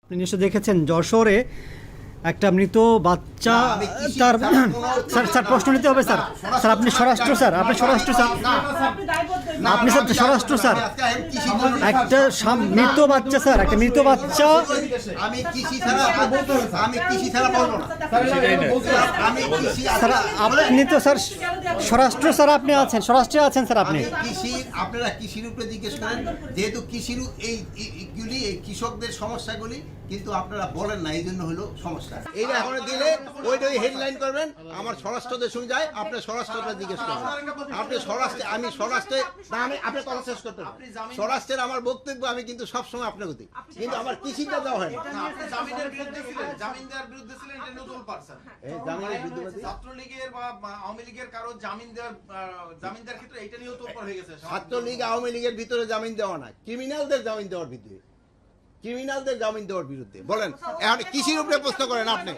আপনি নিশ্চয় দেখেছেন যশোরে একটা মৃত বাচ্চা তার স্যার প্রশ্ন নিতে হবে স্যার স্যার আপনি স্বরাষ্ট্র স্যার আপনি স্বরাষ্ট্র স্যার আপনি স্যার স্বরাষ্ট্র স্যার একটা মৃত বাচ্চা স্যার একটা মৃত বাচ্চা আমি কৃষি ছাড়া বলবো না স্যার আপনি তো স্যার স্বরাষ্ট্র স্যার আপনি আছেন স্বরাষ্ট্রে আছেন স্যার আপনি আপনারা কৃষির উপরে জিজ্ঞেস করেন যেহেতু কৃষির এই কৃষকদের সমস্যাগুলি কিন্তু আপনারা বলেন না এই জন্য হলো সমস্যা এইটা এখন দিলে ওইটা হেডলাইন করবেন আমার স্বরাষ্ট্রদের শুনে যায় আপনি স্বরাষ্ট্রটা জিজ্ঞেস করবেন আপনি স্বরাষ্ট্রে আমি স্বরাষ্ট্রে না আমি আপনি কথা শেষ করতে স্বরাষ্ট্রের আমার বক্তব্য আমি কিন্তু সবসময় আপনাকে দিই কিন্তু আমার কৃষিটা দেওয়া হয় না জামিনের বিরুদ্ধে ছিলেন জামিনদার বিরুদ্ধে ছিলেন এটা নতুন পারসন জামিনের বিরুদ্ধে ছাত্রলীগের বা আওয়ামী লীগের কারো জামিনদার ক্ষেত্রে এটা নিয়েও তোলপাড় হয়ে গেছে ছাত্রলীগ আওয়ামী লীগের ভিতরে জামিন দেওয়া না ক্রিমিনালদের জামিন দেওয়ার ভিতরে ক্রিমিনালদের জামিন দেওয়ার বিরুদ্ধে বলেন এখন কৃষির উপরে প্রশ্ন করেন আপনি